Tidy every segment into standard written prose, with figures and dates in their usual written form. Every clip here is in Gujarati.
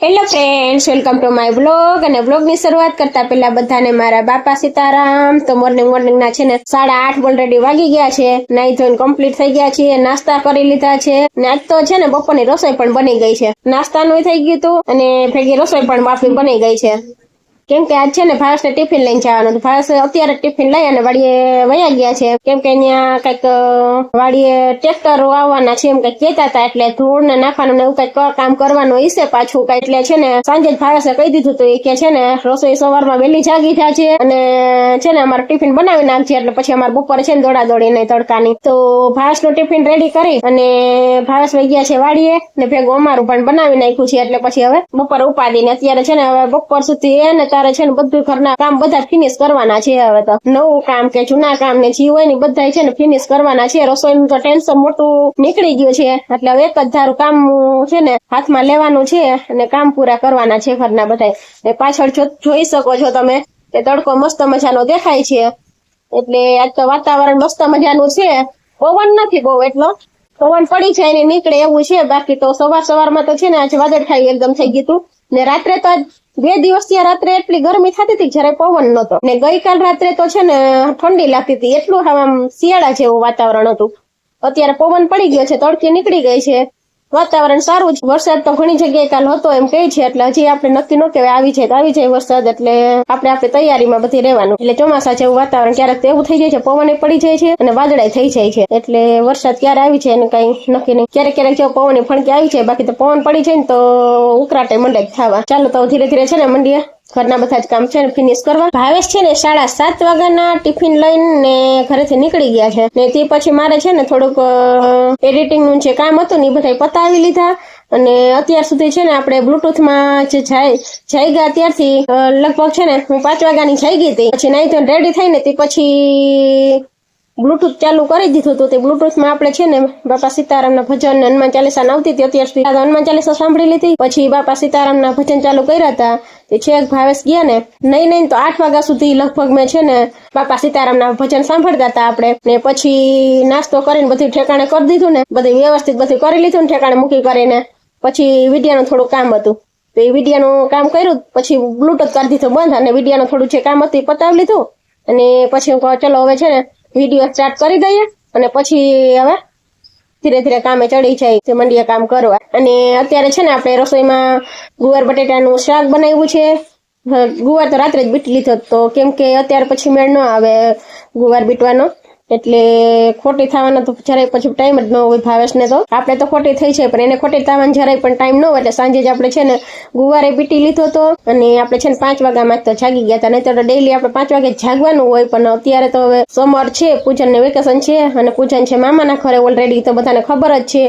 Hello friends, welcome to my blog. અને બ્લોગની શરૂઆત કરતા પહેલા બધાને મારા બાપા સીતારામ. તો મોર્નિંગના છે ને 8:30 ઓલરેડી વાગી ગયા છે. નાઈ ધોઈને કમ્પ્લીટ થઈ ગયા છીએ, નાસ્તા કરી લીધા છે ને આજ તો છે ને બપોરની રસોઈ પણ બની ગઈ છે. નાસ્તાનું થઈ ગયું હતું અને ભેગી રસોઈ પણ બાફી બની ગઈ છે. કેમ કે આજ છે ને ભારસને ટિફિન લઈને જવાનું. ભારસ અત્યારે ટિફિન લઈ અને વાડીએ વયા ગયા છે. કેમ કે અહીંયા કઈક વાડીએ ટ્રેક્ટર વાવવાના છે એમ કઈક કહેતા હતા, એટલે ધૂળ ને નાખવાનું ને એવું કઈક કામ કરવાનું હશે પાછું. એટલે છે ને સાંજે જ ભારસે કહી દીધું હતું કે છે ને રસોઈ સવારમાં વહેલી જાગી થયા છે અને છે ને અમારું ટિફિન બનાવી નાખજે, એટલે પછી અમારે બપોરે છે ને દોડા દોડી નહીં તડકાની. તો ભારસનું ટિફિન રેડી કરી અને ભારસ વહી ગયા છે વાડીએ ને ભેગું અમારું પણ બનાવી નાખ્યું છે. એટલે પછી હવે બપોરે ઉપાડીને અત્યારે છે ને હવે બપોર સુધી એને તારે છે ને બધું ઘરના કામ બધા ફિનિશ કરવાના છે. હવે તો નવું કામ કે જૂના કામ ને જે હોય ને બધા છે ને ફિનિશ કરવાના છે. રસોઈનું તો ટેન્શન મોટું નીકળી ગયું છે, એટલે હવે એક જ ધારું કામ છે ને હાથમાં લેવાનું છે અને કામ પૂરા કરવાના છે ઘરના બધા. પાછળ જોઈ શકો છો તમે કે તડકો મસ્ત મજાનો દેખાય છે. એટલે આજ તો વાતાવરણ મસ્ત મજાનું છે. પવન નથી બહુ એટલો, પવન પડી જાય ને નીકળે એવું છે. બાકી તો સવારમાં તો છે ને આજે વાદળ ખાઈ એકદમ થઈ ગયું હતું ને રાત્રે તો 2 દિવસ ત્યાં રાત્રે એટલી ગરમી થતી હતી જયારે પવન નતો. ને ગઈકાલ રાત્રે તો છે ને ઠંડી લાગતી હતી, એટલું આમ શિયાળા જેવું વાતાવરણ હતું. અત્યારે પવન પડી ગયો છે, તડકી નીકળી ગઈ છે, વાતાવરણ સારું છે. વરસાદ તો ઘણી જગ્યાએ કાલ હતો એમ કહે છે, એટલે હજી આપણે નક્કી ન કહેવાય આવી જાય તો આવી જાય વરસાદ. એટલે આપણે તૈયારીમાં બધી રહેવાનું. એટલે ચોમાસા જેવું વાતાવરણ ક્યારેક તો એવું થઈ જાય છે, પવન પડી જાય છે અને વાદળાય થઈ જાય છે. એટલે વરસાદ ક્યારે આવી છે એને કઈ નક્કી નહીં. ક્યારેક જો પવન ફણકી આવી જાય, બાકી તો પવન પડી જાય ને તો ઉકળાટે મંડે થવા. ચાલો તો ધીરે ધીરે છે ને મંડીએ ઘરના બધા જ કામ છે ને ફિનિશ કરવા. ભાવેશ છે ને 7:30 વાગ્યાના ટિફિન લઈને ઘરેથી નીકળી ગયા છે ને તે પછી મારે છે ને થોડુંક એડિટિંગ નું જે કામ હતું ને એ બધા પતાવી લીધા. અને અત્યાર સુધી છે ને આપણે બ્લુટૂથમાં જે જાગ્યા ત્યારથી લગભગ છે ને હું 5 વાગ્યાની જાગી હતી. પછી નાઈ ધોઈને રેડી થઈને તે પછી બ્લુટૂથ ચાલુ કરી દીધું હતું. તે બ્લુટૂથમાં આપણે છે ને બાપા સીતારામના ભજન, હનુમાન ચાલીસા આવતી હતી. અત્યાર સુધી હનુમાન ચાલીસા સાંભળી લીધી, પછી બાપા સીતારામના ભજન ચાલુ કર્યા હતા. તે છેક ભાવેશ ગયા ને નહીં તો 8 વાગ્યા સુધી લગભગ મેં છે ને બાપા સીતારામના ભજન સાંભળતા હતા આપણે. ને પછી નાસ્તો કરીને બધું ઠેકાણે કરી દીધું ને બધું વ્યવસ્થિત બધું કરી લીધું ને ઠેકાણે મૂકી કરીને પછી વિડિયાનું થોડું કામ હતું. તો એ વિડિયાનું કામ કર્યું, પછી બ્લુટૂથ કરી દીધું બંધ અને વિડિયાનું થોડું જે કામ હતું એ પતાવી લીધું. અને પછી હું કહું ચલો હવે છે ને વિડીયો સ્ટાર્ટ કરી દઈએ અને પછી હવે ધીરે ધીરે કામે ચડી જાય તે મંડીએ કામ કરવા. અને અત્યારે છે ને આપણે રસોઈમાં ગુવાર બટેટાનું શાક બનાવ્યું છે. ગુવાર તો રાત્રે જ બીટ લીધો તો કેમ કે અત્યારે પછી મેળ ન આવે ગુવાર બીટવાનો, એટલે ખોટી થવાનો તો જરાય પછી ટાઈમ જ ન હોય ભાવેશને. તો આપણે તો ખોટી થઈ છે પણ એને ખોટી થવાનો જરાય પણ ટાઈમ ન હોય. એટલે સાંજે જ આપણે છે ને ગુવારે બીટી લીધો હતો અને આપણે છે ને 5 વાગ્યામાં તો જાગી ગયા હતા. નહીં તો ડેઈલી આપણે 5 વાગે જાગવાનું હોય, પણ અત્યારે તો હવે સમર છે, પૂજનને વેકેશન છે અને પૂજન છે મામાના ઘરે ઓલરેડી, તો બધાને ખબર જ છે.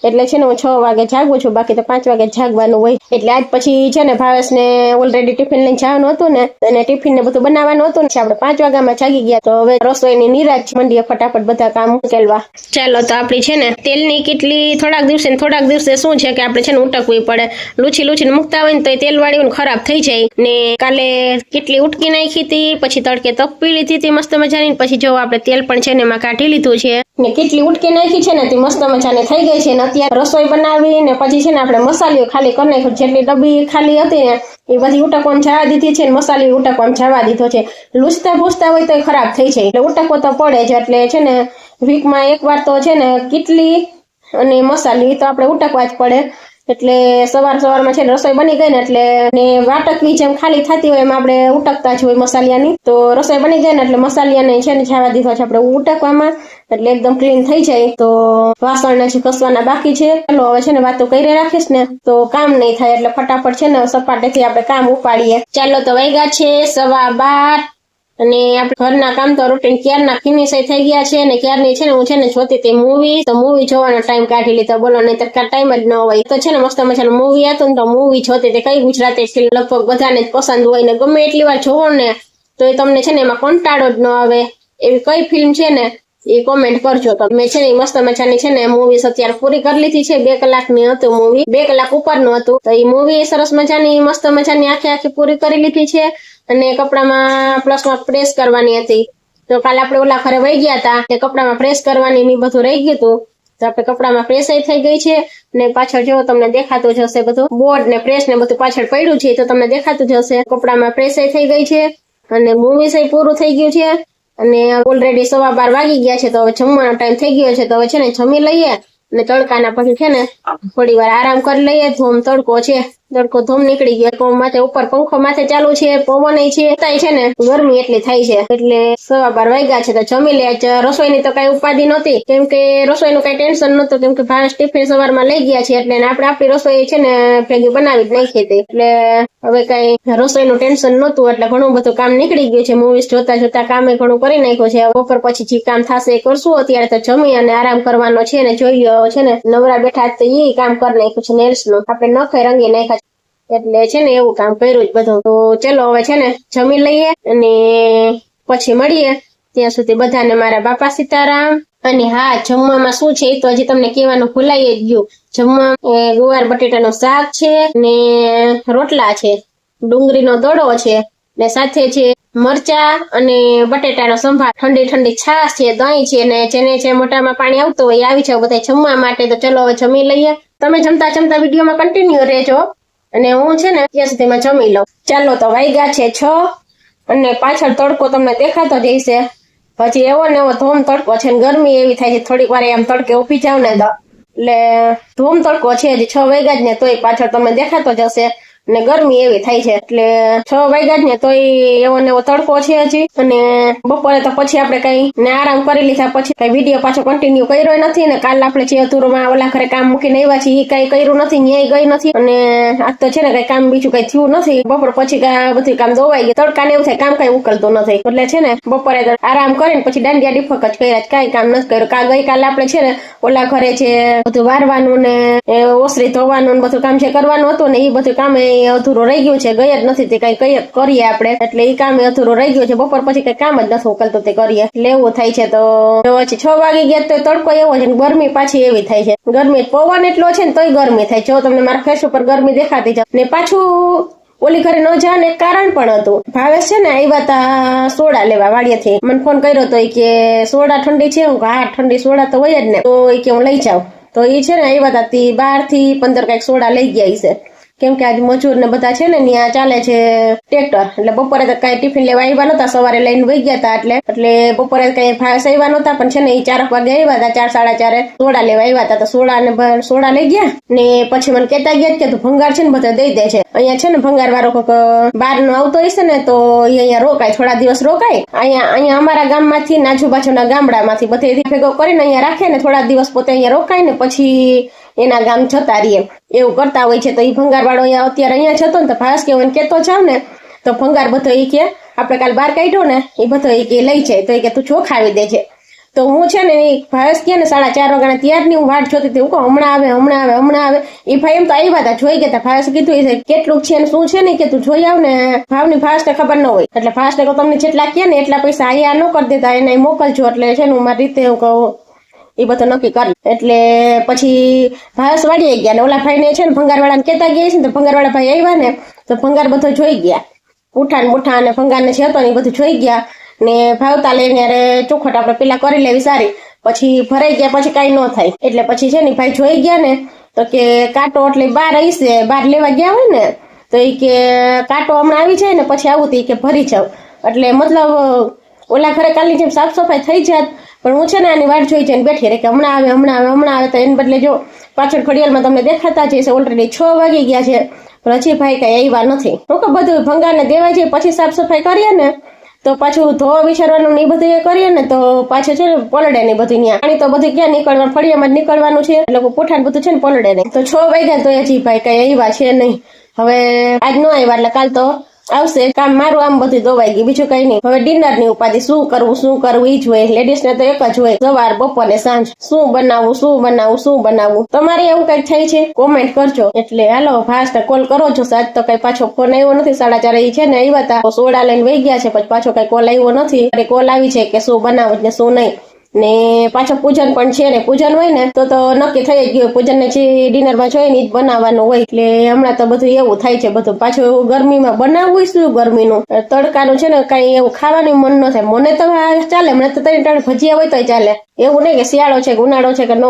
એટલે છે ને હું 6 વાગે જાગું છું, બાકી તો 5 વાગે જાગવાનું હોય. એટલે આજ પછી છે ને ભાવેશને ઓલરેડી ટિફિન લઈને જવાનું હતું ને અને ટિફિન ને બધું બનાવવાનું હતું ને આપણે 5 વાગ્યામાં જાગી ગયા. તો હવે રસોઈની નિરાશ મંડીએ ફટાફટ બધા કામ ઉકેલવા. ચાલો તો આપણી છે ને તેલની કેટલી થોડાક દિવસે શું છે કે આપણે છે ને ઉટકવી પડે. લૂછીને મૂકતા હોય ને તો તેલ વાળી ખરાબ થઈ જાય. ને કાલે કેટલી ઉટકી નાખી હતી, પછી તડકે તપી લીધી હતી મસ્ત મજાની. પછી જો આપણે તેલ પણ છે ને એમાં કાઢી લીધું છે ને કેટલી ઉટકી નાખી છે ને તે મસ્ત મજાની થઈ ગઈ છે. અત્યારે રસોઈ બનાવી ને પછી છે ને આપણે મસાલીઓ ખાલી કરી નાખ્યો. જેટલી ડબ્બી ખાલી હતી ને એ બધી ઉટકવામાં જવા દીધી છે ને મસાલી ઉટકવામાં જવા દીધો છે. લૂછતા ભૂસતા હોય તો ખરાબ થઈ જાય, એટલે ઉટકવો તો પડે જ. એટલે છે ને વીકમાં એકવાર તો છે ને કેટલી અને મસાલી તો આપણે ઉટકવા જ પડે. એટલે સવારમાં છે ને રસોઈ બની ગઈ ને એટલે ને વાટકવી જેમ ખાલી થતી હોય એમ આપણે ઉટકતા જ હોય મસાલિયાની. તો રસોઈ બની ગઈ ને એટલે મસાલિયાને છે ને જવા દીધો છે આપણે ઉટકવામાં, એટલે એકદમ ક્લીન થઈ જાય. તો વાસણ જે ઘસવાના બાકી છે. ચાલો હવે છે ને વાતો કરી રાખીશ ને તો કામ નહીં થાય, એટલે ફટાફટ છે ને સપાટેથી આપણે કામ ઉપાડીએ. ચાલો તો વાગ્યા છે 12:15 અને આપણે ઘરના કામ તો રૂટીન ક્યારના ફિનિશ થઈ ગયા છે. અને ક્યારની છે ને હું છે ને જોતી હતી મૂવી, તો મૂવી જોવાનો ટાઈમ કાઢી લીધો. બોલો, નહીં તો ટાઈમ જ ન હોય. તો છે ને મસ્ત મજાનું મૂવી હતું ને તો મૂવી જોતી હતી. કઈ ગુજરાતી ફિલ્મ લગભગ બધાને જ પસંદ હોય ને ગમે એટલી વાર જોવો ને તો એ તમને છે ને એમાં કંટાળો જ ન આવે. એવી કઈ ફિલ્મ છે ને એ કોમેન્ટ કરજો. તો મેં છે ને મસ્ત મજાની છે ને મૂવી અત્યારે પૂરી કરી લીધી છે. 2 કલાકની હતું મૂવી, 2 કલાક ઉપરનું હતું. તો એ મૂવી સરસ મજાની મસ્ત મજાની આખી પૂરી કરી લીધી છે. અને કપડામાં પ્લસમાં પ્રેસ કરવાની હતી. તો કાલે આપણે ઓલા ઘરે વહી ગયા હતા, તે કપડામાં પ્રેસ કરવાની ને બધું રહી ગયું હતું. તો આપણે કપડામાં પ્રેસ થઈ ગઈ છે ને પાછળ જો તમને દેખાતું જ હશે બધું બોર્ડ ને પ્રેસ ને બધું પાછળ પડ્યું છે તો તમને દેખાતું જ હશે કપડામાં પ્રેસ થઈ ગઈ છે અને મૂવી પૂરું થઈ ગયું છે અને ઓલરેડી 12:15 વાગી ગયા છે તો હવે જમવાનો ટાઈમ થઈ ગયો છે તો હવે છે ને જમી લઈએ અને તડકાના પછી છે ને થોડી વાર આરામ કરી લઈએ ધૂમ તડકો છે તડકો ધૂમ નીકળી ગયો માથે ઉપર પંખો માથે ચાલુ છે પવન છે છતાંય છે ને ગરમી એટલી થાય છે એટલે 12:15 વાગ્યા છે તો જમી લે રસોઈની તો કઈ ઉપાધિ નહોતી કેમ કે રસોઈનું કઈ ટેન્શન નહોતું કેમ કે ભાઈ ટિફિન સવારમાં લઈ ગયા છે એટલે આપણે આપણી રસોઈ છે ને ભેગી બનાવી જ નાખી હતી એટલે હવે કઈ રસોઈનું ટેન્શન નહોતું એટલે ઘણું બધું કામ નીકળી ગયું છે મૂવીઝ જોતા કામે ઘણું કરી નાખ્યું છે બપોર પછી જે કામ થશે એ કરશું અત્યારે તો જમી અને આરામ કરવાનો છે ને જોઈએ છે ને નવરા બેઠા તો એ કામ કરી નાખ્યું છે નેલ્સ નું આપણે નખે રંગી નાખ્યા એટલે છે ને એવું કામ કર્યું જ બધું તો ચલો હવે છે ને જમી લઈએ અને પછી મળીએ ત્યાં સુધી બધાને મારા બાપા સીતારામ અને હા જમવામાં શું છે એ તો હજી તમને કહેવાનું ભૂલાઈ જ ગયું જમવા ગુવાર બટેટાનું શાક છે ને રોટલા છે ડુંગળીનો દડો છે ને સાથે છે મરચા અને બટેટાનો સંભાર ઠંડી છાશ છે દહીં છે ને જેને જે મોઢામાં પાણી આવતું હોય આવી છે બધા જમવા માટે તો ચલો હવે જમી લઈએ તમે જમતા વિડીયોમાં કન્ટિન્યુ રહેજો અને હું છે ને ત્યાં સુધીમાં જમી લઉં ચાલો તો વાગ્યા છે 6 અને પાછળ તડકો તમને દેખાતો જ હશે પછી એવો ને એવો ધોમ તડકો છે ને ગરમી એવી થાય છે થોડીક વાર આમ તડકે ઉભી જાવ ને તો એટલે ધોમ તડકો છે હજી 6 વાગ્યા જ ને તોય પાછળ તમને દેખાતો જ હશે ને ગરમી એવી થાય છે એટલે 6 વાગ્યા જ ને તોય એવો ને એવો તડકો છે હજી અને બપોરે તો પછી આપણે કઈ ને આરામ કરી લીધા પછી કઈ વિડીયો પાછો કન્ટિન્યુ કર્યો નથી ને કાલ આપણે જે અધૂરમાં ઓલા ઘરે કામ મૂકીને આવ્યા છીએ એ કઈ કર્યું નથી ન્યાય ગઈ નથી અને આજ તો છે ને કઈ કામ બીજું કઈ થયું નથી બપોર પછી બધું કામ દોવાઈ ગયું તડકાને એવું થાય કામ કઈ ઉકલતું નથી એટલે છે ને બપોરે આરામ કરીને પછી દાંડિયા ડીફક જ કર્યા કઈ કામ નથી કર્યું ગઈકાલે આપણે છે ને ઓલા ઘરે જે બધું વારવાનું ને ઓસરી ધોવાનું ને બધું કામ જે કરવાનું હતું ને એ બધું કામ અધૂરો રહી ગયું છે ગયા જ નથી તે કઈ કરીએ આપણે એટલે એ કામ અધૂરો રહી ગયું છે બપોર પછી કઈ કામ જ નથી ઉકલતું તે કરીએ એટલે એવું થાય છે તો પછી 6 વાગી ગયા તો તડકો એવો છે ગરમી પાછી એવી થાય છે ગરમી પવન એટલો છે ને તોય ગરમી થાય જો તમને મારા ફેસ ઉપર ગરમી દેખાતી છે ને પાછું ઓલી ઘરે ન જવાને કારણ પણ હતું ભાવેશ છે ને આવ્યા તા સોડા લેવા વાડિયાથી મને ફોન કર્યો તો કે સોડા ઠંડી છે હું હા ઠંડી સોડા તો હોય જ ને તો એ કે હું લઈ જાઉં તો એ છે ને આવ્યા તા 12 થી 15 કઈક સોડા લઈ ગયા છે કેમ કે આજ મજૂર ને બધા છે ને ત્યાં ચાલે છે ટ્રેક્ટર એટલે બપોરે તો કઈ ટિફિન લેવા આવ્યા નતા સવારે લઈને વહી ગયા હતા એટલે બપોરે કઈ ભાવેશ આવ્યા નતા પણ છે ને એ 4 વાગે આવ્યા હતા 4 4:30 સોડા લેવા આવ્યા હતા તો સોડા લઈ ગયા ને પછી મને કેતા ગયા કે તું ભંગાર છે ને બધા દઈ દે છે અહીંયા છે ને ભંગાર વાળો બહાર નો આવતો હશે ને તો એ અહીંયા રોકાય થોડા દિવસ રોકાય અહીંયા અમારા ગામમાંથી આજુબાજુના ગામડામાંથી બધે ભેગો કરીને અહીંયા રાખે ને થોડા દિવસ પોતે અહીંયા રોકાય ને પછી એના ગામ જતા રહીએ એવું કરતા હોય છે તો એ ભંગાર વાળો અત્યારે અહીંયા જતો ને તો ભાસ કેવું કેતો જાવ ને તો ભંગાર બધો એ કે આપણે કાલ બહાર કાઢ્યો ને એ બધો એ કે લઈ જાય તો એ કે તું ચોખાવી દેજે તો હું છે ને ભાવેશ કે ને 4:30 વાગ્યાના ત્યારની હું વાટ જોતી હતી હું કહું હમણાં આવે એ ભાઈ એમ તો આવ્યા હતા જોઈ ગયા ભાવેશ કીધું કેટલું છે ને શું છે ને કે તું જોઈ આવ ને ભાવની ભાવેશને ખબર ન હોય એટલે ભાવેશને કહું તમને જેટલા કે ને એટલા પૈસા અહીંયા ન કરી દેતા એને મોકલજો એટલે છે ને હું મારી રીતે હું કહું એ બધું નક્કી કરી એટલે પછી ભાવેશ વાળી ગયા ને ઓલા ભાઈ ને છે ને ભંગાર વાળાને કેતા ગયા છે ને તો ભંગાર વાળા ભાઈ આવ્યા ને તો ભંગાર બધો જોઈ ગયા ઉઠા અને ભંગાર ને છે હતો ને એ બધું જોઈ ગયા ને ભાવતા લઈને અરે ચોખટ આપણે પેલા કરી લેવી સારી પછી ભરાઈ ગયા પછી કઈ ન થાય એટલે પછી છે ને ભાઈ જોઈ ગયા ને તો કે કાંટો એટલે બહાર લેવા ગયા હોય ને તો એ કે કાંટો હમણાં આવી જાય ને પછી આવું તો કે ભરી જાવ એટલે મતલબ ઓલા ઘરે કાલની જેમ સાફ સફાઈ થઈ જાત પણ હું છે ને આની વાટ જોઈ જઈને બેઠી રહી કે હમણાં આવે તો એને બદલે જો પાછળ ઘડિયાળમાં તમને દેખાતા જશે ઓલરેડી 6 વાગી ગયા છે પણ હજી ભાઈ કઈ આવ્યા નથી હું કે બધું ભંગારને દેવાય છે પછી સાફ સફાઈ કરીએ ને તો પાછું ધોવા વિચારવાનું ને એ બધું કરીએ ને તો પાછું છે ને પલડે ને બધું ત્યાં પાણી તો બધું ક્યાં નીકળવાનું ફળિયામાં જ નીકળવાનું છે એટલે પૂઠાને બધું છે ને પલડે નહીં તો 6 વાગ્યા તો હજી ભાઈ કઈ આવ્યા છે નહીં હવે આજ ન આવ્યા એટલે કાલ તો આવશે કામ મારું આમ બધું દોવાઈ ગયું બીજું કઈ નહીં હવે ડિનર ની ઉપાધિ શું કરવું એ જ હોય લેડીઝ ને તો એક જ હોય સવાર બપોર સાંજ શું બનાવવું તમારે એવું કઈક થાય છે કોમેન્ટ કરજો એટલે હાલો ભાસ ને કોલ કરો છો આજ તો કઈ પાછો ફોન આવ્યો નથી 4:30 છે ને આવ્યા હતા સોડા લઈને વહી ગયા છે પછી પાછો કઈ કોલ આવ્યો નથી કોલ આવી છે કે શું બનાવું ને શું નહીં ને પાછો પૂજન પણ છે ને પૂજન હોય ને તો નક્કી થઈ જ ગયું પૂજન ને જે ડિનરમાં જોઈએ ને એ જ બનાવવાનું હોય એટલે હમણાં તો બધું એવું થાય છે બધું પાછું એવું ગરમીમાં બનાવવું શું ગરમીનું તડકાનું છે ને કઈ એવું ખાવાનું મન ન થાય મને તો ચાલે મને તો ત્રણ ભજીયા હોય તો ચાલે એવું નહીં કે શિયાળો છે કે ઉનાળો છે કે ન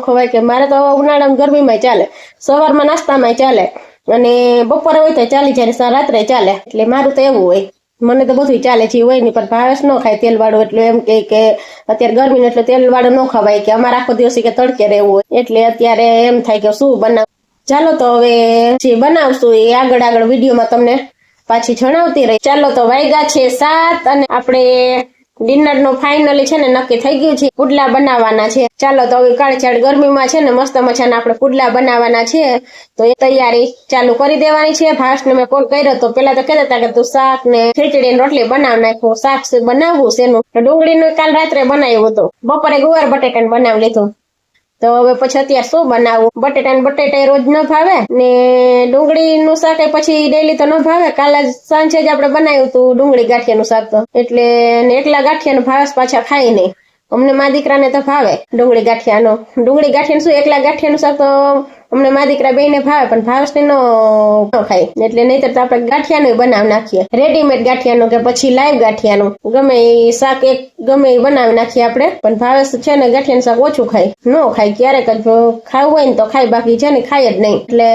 ખવાય કે મારે તો ઉનાળામાં ગરમીમાં ચાલે સવારમાં નાસ્તામાં ચાલે અને બપોરે હોય તો ચાલી જાય રાત્રે ચાલે એટલે મારું તો એવું હોય મને તો બધું ચાલે છે હોય નહીં પણ ભાવેશ ન ખાય તેલ વાળું એટલે એમ કે અત્યારે ગરમી એટલે તેલ વાળું ન ખવાય કે અમારે આખો દિવસ કે તડકે રહેવું હોય એટલે અત્યારે એમ થાય કે શું બનાવ ચાલો તો હવે જે બનાવશું એ આગળ વિડીયોમાં તમને પાછી જણાવતી રહી ચાલો તો વાગ્યા છે 7 અને આપણે ડિનર નું ફાઇનલી છે ને નક્કી થઈ ગયું છે પુડલા બનાવવાના છે ચાલો તો હવે કાળીચાળ ગરમીમાં છે ને મસ્ત મજાના આપણે પુડલા બનાવવાના છે તો એ તૈયારી ચાલુ કરી દેવાની છે ભાસને મેં કોલ કર્યો તો પેલા તો કહેતા હતા કે તું શાક ને ખીચડી ને રોટલી બનાવ નાખો શાક બનાવવું છે એનું ડુંગળીનું કાલ રાત્રે બનાવ્યું હતું બપોરે ગુવાર બટેટા બનાવી લીધું તો હવે પછી અત્યારે શું બનાવવું બટેટા રોજ ન ભાવે ને ડુંગળીનું શાક પછી ડેલી તો ન ભાવે કાલે સાંજે જ આપણે બનાવ્યું હતું ડુંગળી ગાંઠિયાનું શાક તો એટલે એકલા ગાંઠિયાનું ભાવે પાછા ખાય નહીં અમને મા દીકરાને તો ભાવે ડુંગળી ગાંઠિયાનું શું એકલા ગાંઠિયાનું શાક તો અમને મા દીકરા બેને ભાવે પણ ભાવેશને ન ખાય એટલે નહીતર તો આપણે ગાંઠિયાનું બનાવી નાખીએ રેડીમેડ ગાંઠિયાનું કે પછી લાઈવ ગાંઠિયાનું ગમે એ શાક એક ગમે એ બનાવી નાખીએ આપણે પણ ભાવેશ છે ને ગાંઠિયાનું શાક ઓછું ખાય ન ખાય ક્યારેક જ ખાવું હોય ને તો ખાય બાકી છે ને ખાય જ નહીં એટલે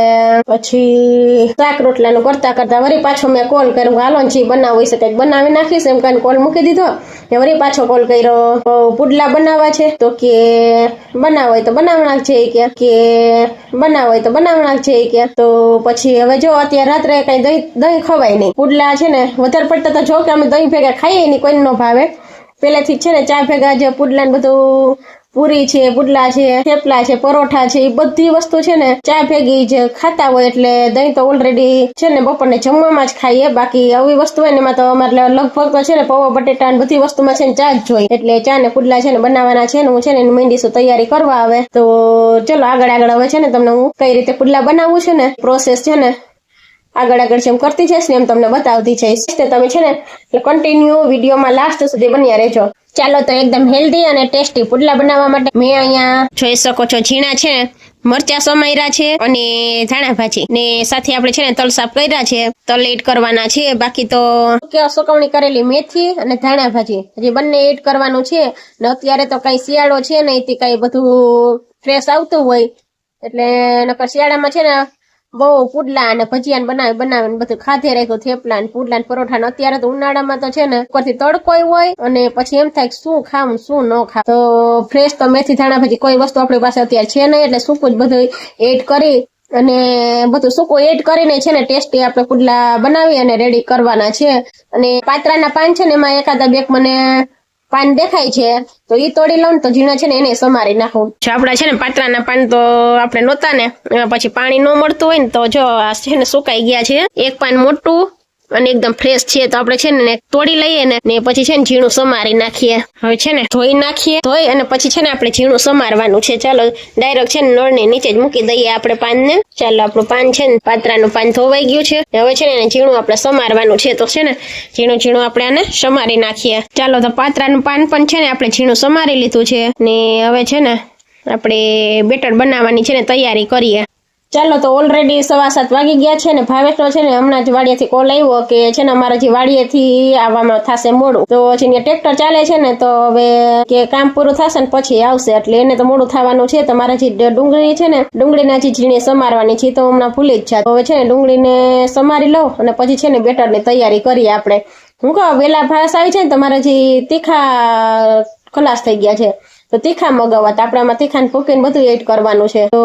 પછી શાક રોટલાનું કરતા વળી પાછો મેં કોલ કર્યો હાલો ને બનાવવું હોય છે કંઈક બનાવી નાખીશ એમ કરીને કોલ મૂકી દીધો વળી પાછો કોલ કર્યો પુડલા બનાવવા છે તો કે બનાવ હોય તો બનાવવા છે કે બનાવ હોય તો બનાવવા છે કે તો પછી હવે જો અત્યારે રાત્રે કઈ દહીં ખવાય નહીં પુડલા છે ને વધારે પડતા તો જો કે અમે દહીં ભેગા ખાઈએ નહીં કોઈ ન ભાવે પેલેથી છે ને ચા ભેગા જે પુડલા ને બધું પૂરી છે પુડલા છે થેપલા છે પરોઠા છે એ બધી વસ્તુ છે ને ચા ભેગી જે ખાતા હોય એટલે દહીં તો ઓલરેડી છે ને બપોરને જમવામાં જ ખાઈએ બાકી આવી વસ્તુ હોય ને એમાં તો અમારે લગભગ તો છે ને પૌવા બટેટા ને બધી વસ્તુમાં છે ને ચા જ જોઈએ એટલે ચા ને પુડલા છે ને બનાવવાના છે ને હું છે ને માંડીશું તૈયારી કરવા આવે તો ચલો આગળ હવે છે ને તમને હું કઈ રીતે પુડલા બનાવવું છે ને પ્રોસેસ છે ને આગળ જેમ કરતી જઈશ ને એમ તમને બતાવતી જઈશ તમે છે ને કન્ટિન્યુ વિડીયોમાં લાસ્ટ સુધી બન્યા રહેજો ચાલો તો એકદમ હેલ્ધી અને ટેસ્ટી પુડલા બનાવવા માટે મેં અહીંયા જોઈ શકો છો ઝીણા છે મરચા સમાર્યા છે અને ધાણા ભાજી ને સાથે આપણે છે ને તલ સાફ કર્યા છે તલ એડ કરવાના છે બાકી તો સુકવણી કરેલી મેથી અને ધાણા ભાજી હજી બંને એડ કરવાનું છે ને અત્યારે તો કઈ શિયાળો છે ને એથી કઈ બધું ફ્રેશ આવતું હોય એટલે નકર શિયાળામાં છે ને બહુ પુડલા અને ભજીયા બનાવીને બધું ખાધે રાખ્યું થેપલા ને પુડલા ને પરોઠા ને અત્યારે તો ઉનાળામાં તો છે ને ઉપરથી તડકો હોય અને પછી એમ થાય શું ખાવું શું ન ખાવ તો ફ્રેશ તો મેથી ધાણા ભાજી કોઈ વસ્તુ આપણી પાસે અત્યારે છે નહીં એટલે સૂકું જ બધું એડ કરી અને બધું સૂકું એડ કરીને છે ને ટેસ્ટી આપણે પુડલા બનાવી અને રેડી કરવાના છે અને પાત્રાના પાન છે ને એમાં એકાદા બેક મને પાન દેખાય છે તો ઈ તોડી લઉં તો ઝીણા છે ને એને સમારી નાખું આપડા છે ને પાત્રાના પાન તો આપણે નહોતા ને એમાં પછી પાણી ન મળતું હોય ને તો જો આ છે ને સુકાઈ ગયા છે એક પાન મોટું અને એકદમ ફ્રેશ છે તો આપણે છે ને તોડી લઈએ ને પછી છે ને ઝીણું સમારી નાખીએ હવે છે ને ધોઈ અને પછી છે ને આપણે ઝીણું સમારવાનું છે ચાલો ડાયરેક્ટ છે ને નળની નીચે જ મૂકી દઈએ આપણે પાનને ચાલો આપણું પાન છે ને પાત્રાનું પાન ધોવાઈ ગયું છે હવે છે ને એને ઝીણું આપણે સમારવાનું છે તો છે ને ઝીણું આપણે આને સમારી નાખીએ ચાલો તો પાત્રાનું પાન પણ છે ને આપણે ઝીણું સમારી લીધું છે ને હવે છે ને આપણે બેટર બનાવવાની છે ને તૈયારી કરીએ ચાલો તો ઓલરેડી 7:15 વાગી ગયા છે ને ભાવેશનો છે ને હમણાં જ વાડીએથી કોલ આવ્યો કે છે ને અમારા જે વાડીએથી આવવામાં થશે મોડું તો છે ને ટ્રેક્ટર ચાલે છે ને તો હવે કે કામ પૂરું થશે ને પછી આવશે એટલે એને તો મોડું થવાનું છે તમારા જે ડુંગળી છે ને ડુંગળીના જે ઝીણી સમારવાની છે તો હમણાં ભૂલી જ જાય હવે છે ને ડુંગળીને સમારી લઉં અને પછી છે ને બેટરની તૈયારી કરીએ આપણે હું કહું વેલા ભાવેશ આવી છે ને તમારા જે તીખા ખલાસ થઈ ગયા છે તો તીખા મગાવવા તો આપણામાં તીખાને ફૂકીને બધું એડ કરવાનું છે તો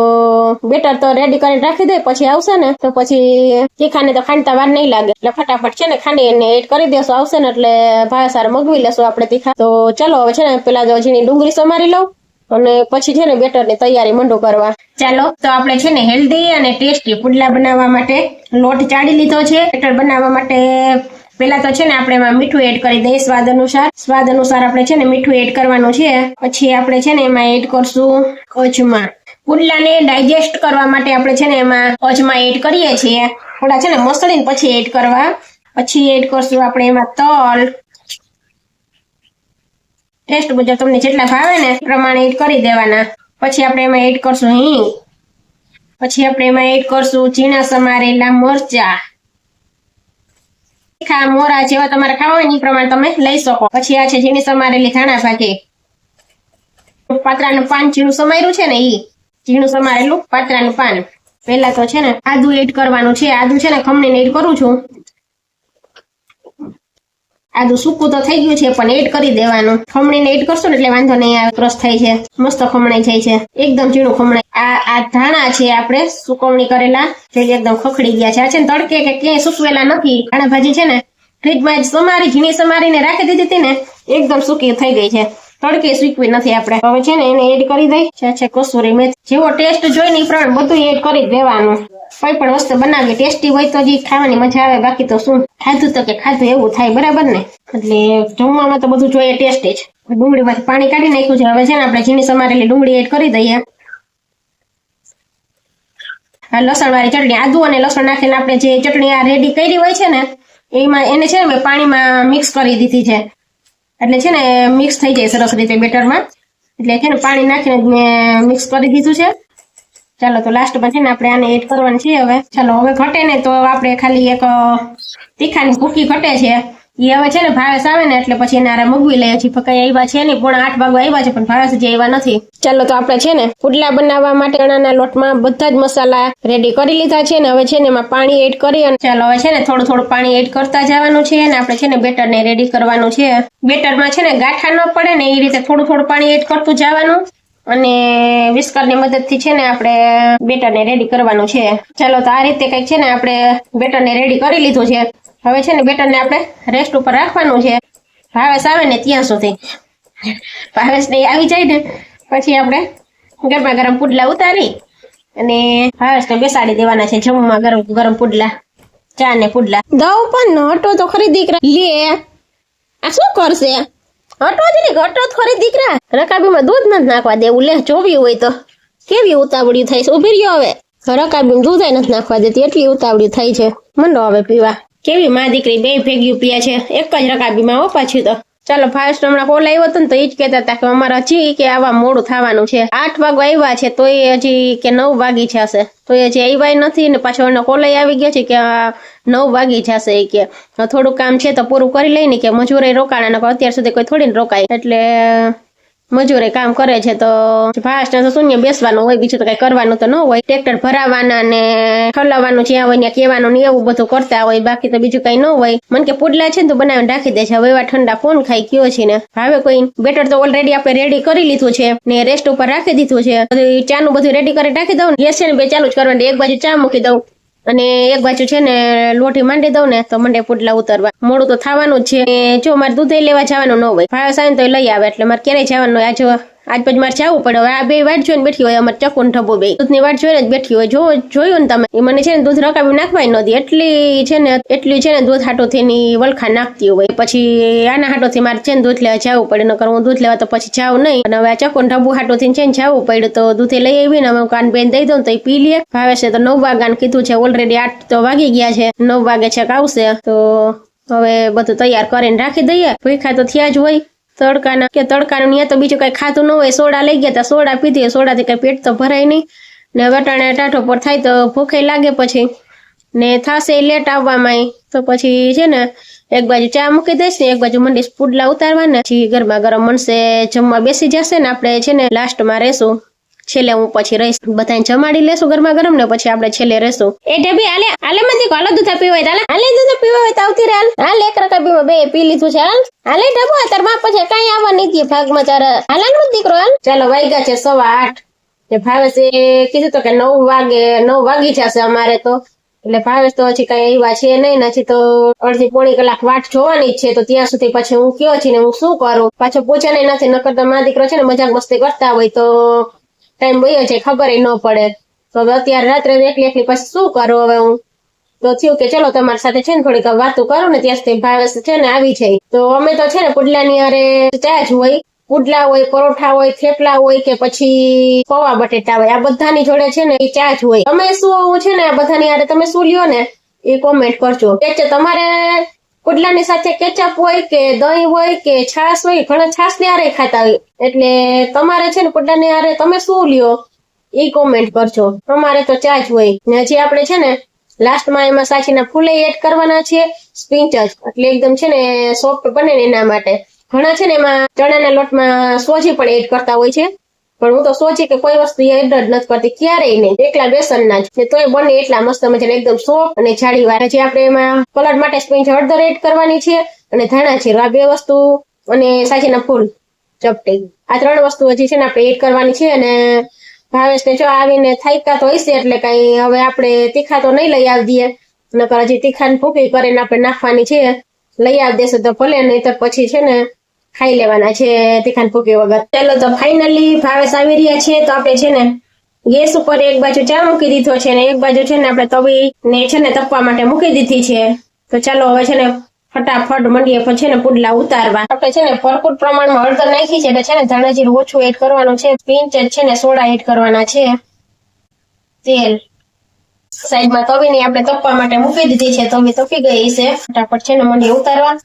બેટર તો રેડી કરીને રાખી દે પછી આવશે ને તો પછી તીખાને તો ખાંડતા વાર નહીં લાગે એટલે ફટાફટ છે ને ખાંડીને એડ કરી દેશું આવશે ને એટલે ભાવે સારા મગવી લેશું આપણે તીખા તો ચલો હવે છે ને પેલા જો ઝીણી ડુંગળી સમારી લઉં અને પછી છે ને બેટરની તૈયારી મંડું કરવા ચાલો તો આપણે છે ને હેલ્ધી અને ટેસ્ટી પુડલા બનાવવા માટે લોટ ચાળી લીધો છે બેટર બનાવવા માટે પેલા તો છે ને આપણે એમાં મીઠું એડ કરી દઈએ સ્વાદ અનુસાર આપણે છે ને મીઠું એડ કરવાનું છે પછી આપણે છે ને એમાં એડ કરશું અજમા પુડલાને ડાયજેસ્ટ કરવા માટે આપણે છે ને એમાં અજમા એડ કરીએ છીએ થોડા છે ને મસળીને પછી એડ કરવા પછી એડ કરશું આપણે એમાં તલ ટેસ્ટ મુજબ તમને જેટલા ભાવે ને એ પ્રમાણે એડ કરી દેવાના. પછી આપણે એમાં એડ કરશું હિંગ, પછી આપણે એમાં એડ કરશું ઝીણા સમારેલા મરચા, તીખા મોરા જેવા તમારે ખાવા હોય એ પ્રમાણે તમે લઈ શકો. પછી આ છે ઝીણી સમારેલી ધાણા ભાજી, પાત્રાનું પાન ઝીણું સમાર્યું છે ને ઈ ઝીણું સમારેલું પાત્રાનું પાન. પહેલા તો છે ને આદુ એડ કરવાનું છે. આદુ છે ને ખમણીને એડ કરું છું. આદુ સૂકું તો થઈ ગયું છે પણ એડ કરી દેવાનું. ખમણીને એડ કરશો ને એટલે વાંધો નહીં આવે, ક્રશ થાય છે, મસ્ત ખમણાઈ જાય છે, એકદમ ઝીણું ખમણાઈ. આ ધાણા છે આપણે સુકવણી કરેલા, જે એકદમ ખખડી ગયા છે. આ છે ને તડકે કે ક્યાંય સૂકવેલા નથી. ધાણા ભાજી છે ને ફ્રીજમાં સમારી ઝીણી સમારીને રાખી દીધી હતી ને, એકદમ સૂકી થઈ ગઈ છે, તડકે સૂકવી નથી. આપણે હવે છે ને એને એડ કરી દઈ. છે કસૂરી મેથી, જેવો ટેસ્ટ જોઈને એ પ્રમાણે બધું એડ કરી દેવાનું. કોઈ પણ વસ્તુ બનાવી ટેસ્ટી હોય તો જ ખાવાની મજા આવે, બાકી તો શું ખાધું તો કે ખાધું એવું થાય, બરાબર ને? એટલે જમવામાં તો બધું જોઈએ ટેસ્ટી જ. ડુંગળીમાંથી પાણી કાઢી નાખ્યું છે. હવે છે ને આપણે ઝીણી સમારેલી ડુંગળી એડ કરી દઈએ. આ લસણ વાળી ચટણી, આદુ અને લસણ નાખીને આપણે જે ચટણી આ રેડી કરી હોય છે ને, એમાં એને છે ને મેં પાણીમાં મિક્સ કરી દીધી છે, એટલે છે ને મિક્સ થઈ જાય સરસ રીતે બેટરમાં. એટલે છે ને પાણી નાખીને મેં મિક્સ કરી દીધું છે. ચાલો તો લાસ્ટમાં છે ને આપણે આને એડ કરવાનું છે. હવે ચાલો, હવે ઘટે ને તો આપણે ખાલી એક તીખાની ભૂકી ઘટે છે, એ હવે છે ને ભાવેશ આવે ને એટલે પછી એને મગવી લઈએ છીએ. કઈ આવ્યા છે નહીં, 7:30 વાગવા આવ્યા છે પણ ભાવેશ જે આવ્યા નથી. ચાલો તો આપણે છે ને પુડલા બનાવવા માટે ચણાના લોટમાં બધા જ મસાલા રેડી કરી લીધા છે ને હવે છે ને એમાં પાણી એડ કરી અને ચાલો હવે છે ને થોડું થોડું પાણી એડ કરતા જવાનું છે. અને આપણે છે ને બેટરને રેડી કરવાનું છે. બેટરમાં છે ને ગાંઠા ન પડે ને એ રીતે થોડું થોડું પાણી એડ કરતું જવાનું અને વિસ્કરની મદદથી છે ને આપણે બેટરને રેડી કરવાનું છે. ચાલો તો આ રીતે કઈક છે ને આપણે બેટરને રેડી કરી લીધું છે. હવે છે ને બેટરને આપણે રેસ્ટ ઉપર રાખવાનું છે, ભાવેશ આવે ને ત્યાં સુધી. ભાવેશ ને આવી જાય ને પછી આપણે ગરમા ગરમ પુડલા ઉતારી અને ભાવેશને બેસાડી દેવાના છે જમવા. ગરમ ગરમ પુડલા, ચા ને પુડલા. દઉં પણ હટો તો ખરી દીકરા, લે આ શું કરશે? હટો જ નહીં, હટો જ ખરી દીકરા. રકાબીમાં દૂધ નથી નાખવા દેવું, લે જોવી હોય તો. કેવી ઉતાવળી થાય છે, ઉભી રહ્યો. હવે રકાબીમાં દૂધ નથી નાખવા દેતી, એટલી ઉતાવળી થાય છે. મંડો હવે પીવા. કેવી માં દીકરી બે ભેગ્યું પીયા છે એક જ રકાબીમાં. પાછી તો ચાલો, ફાસ્ટ હમણાં કોલ આવ્યો હતો ને તો એ જ કહેતા હતા કે અમારે હજી કે આવા મોડું થવાનું છે. 8 વાગવા આવ્યા છે તો એ હજી કે 9 વાગી જશે, તો એ હજી આવ્યા નથી ને પાછો એનો કોલ આવી ગયો છે કે 9 વાગી જશે. એ કે થોડું કામ છે તો પૂરું કરી લઈને કે મજૂરે રોકાણા, અત્યાર સુધી કોઈ થોડી રોકાય, એટલે મજૂરે કામ કરે છે તો ફાસ્ટ શૂન્ય બેસવાનું હોય, બીજું તો કઈ કરવાનું તો ન હોય. ટ્રેક્ટર ભરાવાના ને ઠલાવવાનું જ્યાં હોય ત્યાં કહેવાનું ને એવું બધું કરતા હોય, બાકી તો બીજું કઈ ન હોય. મને કે પુડલા છે ને તો બનાવીને રાખી દે છે. હવે એવા ઠંડા કોણ ખાઈ ગયો છે ને. હવે કોઈ બેટર તો ઓલરેડી આપણે રેડી કરી લીધું છે ને રેસ્ટ ઉપર રાખી દીધું છે. ચાનું બધું રેડી કરી રાખી દઉં ને, ગેસ છે ને બે ચાલુ જ કરવાનું. એક બાજુ ચા મૂકી દઉં અને એક બાજુ છે ને લોટી માંડી દઉં ને તો મંડે પુડલા ઉતરવા. મોડું તો થવાનું જ છે. જો મારે દૂધ લેવા જવાનું ન હોય, ભાવે સાહેબ તો લઈ આવે, એટલે મારે ક્યારેય જવાનું હોય. આજ પછી મારે જવું પડે. હવે આ બે વાટ જોઈને બેઠી હોય, અમારે ચકુ ને ઢબો બે દૂધની વાટ જોઈને જ બેઠી હોય. જોયું ને તમે, એ મને છે ને દૂધ રકાબી નાખવાય ન દે, એટલી છે ને દૂધ હાટોથી ની વલખા નાખતી હોય. પછી આના હાટોથી મારે છે ને દૂધ લેવા જવું પડે, નકર હું દૂધ લેવા તો પછી જાઉં નહીં. અને હવે આ ચકુ ને ઢબુ હાટોથી છે ને જવું પડ્યું તો દૂધે લઈ આવી ને હવે કાન બેન દઈ દઉં તો એ પી લે. ભાવે છે તો 9 વાગ્યાને કીધું છે, ઓલરેડી 8 તો વાગી ગયા છે, 9 વાગે છે આવશે. તો હવે બધું તૈયાર કરીને રાખી દઈએ. ભૂખા તો થયા જ હોય તડકાના, કે તડકાનું ત્યાં તો બીજું કઈ ખાતું ન હોય. સોડા લઈ ગયા તા, સોડા પીધી, સોડાથી કઈ પેટ તો ભરાય નહીં ને વટાણે ટાઢો પર થાય તો ભૂખે લાગે પછી ને થાશે લેટ આવવામાં. તો પછી છે ને એક બાજુ ચા મૂકી દઈશ ને એક બાજુ મંડીશ પુડલા ઉતારવાના. પછી ગરમા ગરમ મનસે જમવા બેસી જશે ને આપણે છે ને લાસ્ટમાં રહેશું, છેલ્લે હું પછી રહીશ. બધાને જમાડી લેશું ગરમા ગરમ ને પછી આપણે છેલ્લે રહેશું. એ ઢબી હાલે મને હાલો દૂધ પીવા હોય, હાલે દૂધ પીવા હોય તો આવતી રે. હાલ એક રકાબીમાં બે પી લીધું છે. હાલે ઢબો તાર બાપ પછી કઈ આવવા નથી ભાગમાં તારા. હાલાનો દીકરો હાલ. ચાલો વાગ્યા છે 8:15. જે ભાવેશ કીધું તો કે 9 વાગી જશે અમારે તો, એટલે ભાવેશ તો હજી કઈ આવ્યા છે નહીં. નથી તો અડધી પોણી કલાક વાટ જોવાની જ છે. તો ત્યાં સુધી પછી હું કયો છે ને હું શું કરું, પાછો પૂછે નહીં નથી. નકર તો મા દીકરો છે ને મજાક મસ્તી કરતા હોય તો ટાઈમ વયો છે ખબર ન પડે. તો અત્યારે રાત્રે એકલી પછી શું કરું હવે હું. તો થયું કે ચલો તમારી સાથે છે ને થોડીક વાતો કરું ને ત્યાં સુધી ભાવેશ છે ને આવી જાય. તો અમે તો છે ને પુડલાની હારે ચા જ હોય, પુડલા હોય, પરોઠા હોય, થેપલા હોય કે પછી પૌવા બટેટા હોય, આ બધાની જોડે છે ને એ ચા જ હોય. તમે શું છે ને આ બધાની હારે તમે શું લ્યો ને એ કોમેન્ટ કરજો. તમારે પુડલાની સાથે કેચઅપ હોય કે દહીં હોય કે છાશ હોય, ઘણા છાશ ને આરે ખાતા હોય, એટલે તમારે છે ને પુડલાની આરે તમે શું લ્યો એ કોમેન્ટ કરજો. અમારે તો ચા જ હોય ને. હજી આપણે છે ને લાસ્ટમાં એમાં સાચીના ફૂલે એડ કરવાના છે, સ્પિંચ એટલે એકદમ છે ને સોફ્ટ બને ને એના માટે. ઘણા છે ને એમાં ચણાના લોટમાં સોજી પણ એડ કરતા હોય છે, પણ હું તો સોજી કે કોઈ વસ્તુ એડ જ નથી કરતી, ક્યારેય નહીં, એકલા બેસનના જ તોય બને એટલા મસ્ત મજાના એકદમ સોફ્ટ અને જાડી વાર. હજી આપણે એમાં કલર માટે સ્પિંચ હળદર એડ કરવાની છે અને ધાણા જીરું, આ બે વસ્તુ અને સાચીના ફૂલ ચપટી, આ 3 વસ્તુ હજી છે ને આપણે એડ કરવાની છે. અને ભાવેશને જો આવીને થાક્યા તો હશે એટલે કઈ હવે આપણે તીખા તો નહીં લઈ આવી દઈએ, નકર હજી તીખાની ભૂકી કરીને આપણે નાખવાની છે. લઈ આવી દેશે તો ભલે, નહીં તો પછી છે ને ખાઈ લેવાના છે તીખાની ભૂકી વગર. ચાલો તો ફાઇનલી ભાવેશ આવી રહ્યા છે, તો આપણે છે ને ગેસ ઉપર એક બાજુ ચા મૂકી દીધો છે ને એક બાજુ છે ને આપણે તવી ને છે ને તપવા માટે મૂકી દીધી છે. તો ચાલો હવે છે ને ફટાફટ મંડીએ છે ને પુડલા ઉતારવા. આપણે છે ને ભરપૂર પ્રમાણમાં હળદર નાખી છે એટલે છે ને ધાણા જીરું ઓછું એડ કરવાનું છે, પિંચ છે ને સોડા એડ કરવાના છે, તેલ સાઈડમાં તવીને આપણે તપવા માટે મૂકી દીધી છે, તવી તપી ગઈ છે. ફટાફટ છે ને મંડીએ ઉતારવા.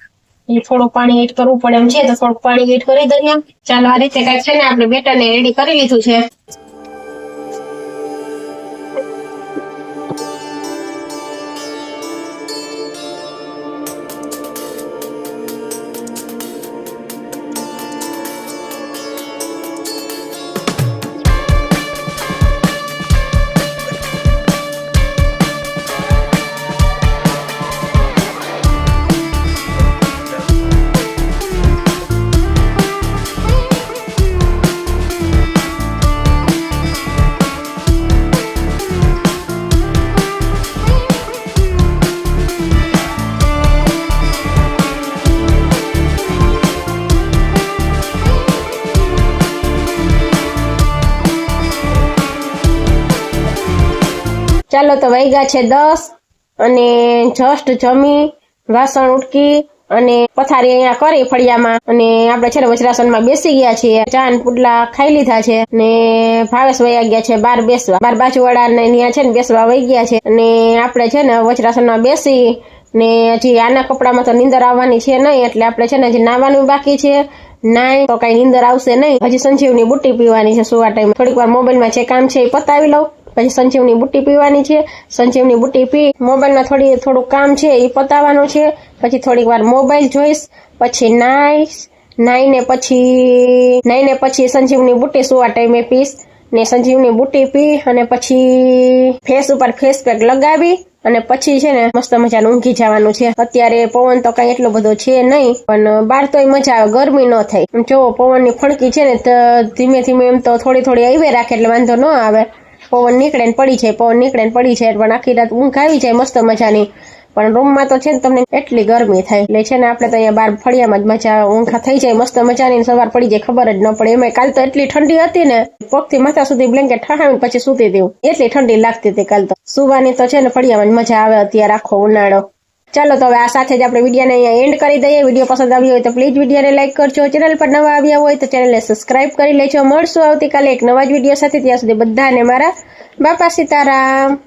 થોડું પાણી એડ કરવું પડે એમ છે તો થોડું પાણી એડ કરી દઈએ. ચાલો આ રીતે કઈક છે ને આપણે બેટરને રેડી કરી લીધું છે. ચાલો તો વાગ્યા છે 10 અને જસ્ટ જમી વાસણ ઉટકી અને પથારી અહીંયા કરી ફળિયામાં અને આપણે છે ને વજરાસનમાં બેસી ગયા છીએ. ચા ને પુડલા ખાઈ લીધા છે ને ભાવેશ વયા ગયા છે બહાર બેસવા, બાર બાજુવાળા ને ત્યાં છે ને બેસવા વહી ગયા છે અને આપણે છે ને વજરાસનમાં બેસી ને હજી આના કપડામાં તો નીંદર આવવાની છે નહીં, એટલે આપણે છે ને હજી નાવાનું બાકી છે. નાય તો કઈ નીંદર આવશે નહીં. હજી સંજીવની બુટ્ટી પીવાની છે સુવા ટાઈમ. થોડીક વાર મોબાઈલમાં જે કામ છે એ પતાવી લઉં, પછી સંજીવની બુટ્ટી પીવાની છે. સંજીવની બુટ્ટી પી મોબાઈલમાં થોડું કામ છે એ પતાવવાનું છે, પછી થોડીક વાર મોબાઈલ જોઈશ, પછી નાઈને પછી સંજીવની બુટ્ટી સુવા ટાઈમે પીશ ને સંજીવની બુટ્ટી પી અને પછી ફેસ ઉપર ફેસ પેક લગાવી અને પછી છે ને મસ્ત મજાનું ઊંઘી જવાનું છે. અત્યારે પવન તો કઈ એટલો બધો છે નહીં, પણ બહાર તોય મજા આવે, ગરમી ન થાય. જો પવનની ફણકી છે ને તો ધીમે ધીમે એમ તો થોડી આવી રાખે એટલે વાંધો ન આવે. પવન નીકળે ને પડી જાય, પણ આખી રાત ઊંઘ આવી જાય મસ્ત મજાની. પણ રૂમમાં તો છે ને તમને એટલી ગરમી થાય એટલે છે ને આપણે તો અહીંયા બહાર ફળિયામાં જ મજા આવે, ઊંઘ થઈ જાય મસ્ત મજાની, સવાર પડી જાય ખબર જ ન પડે. એમાં કાલ તો એટલી ઠંડી હતી ને, પગથી માથા સુધી બ્લેન્કેટ ઠહાવીને પછી સૂતી દેવું, એટલી ઠંડી લાગતી હતી કાલ તો. સુવાની તો છે ને ફળિયામાં જ મજા આવે અત્યારે આખો ઉનાળો. ચાલો તો હવે આ સાથે જ આપણે વિડીયોને અહીંયા એન્ડ કરી દઈએ. વિડીયો પસંદ આવ્યો હોય તો પ્લીઝ વિડીયોને લાઈક કરજો. ચેનલ પર નવા આવ્યા હોય તો ચેનલને સબસ્ક્રાઇબ કરી લેજો. મળશું આવતીકાલે એક નવા જ વિડીયો સાથે. ત્યાં સુધી બધાને મારા બાપા સીતારામ.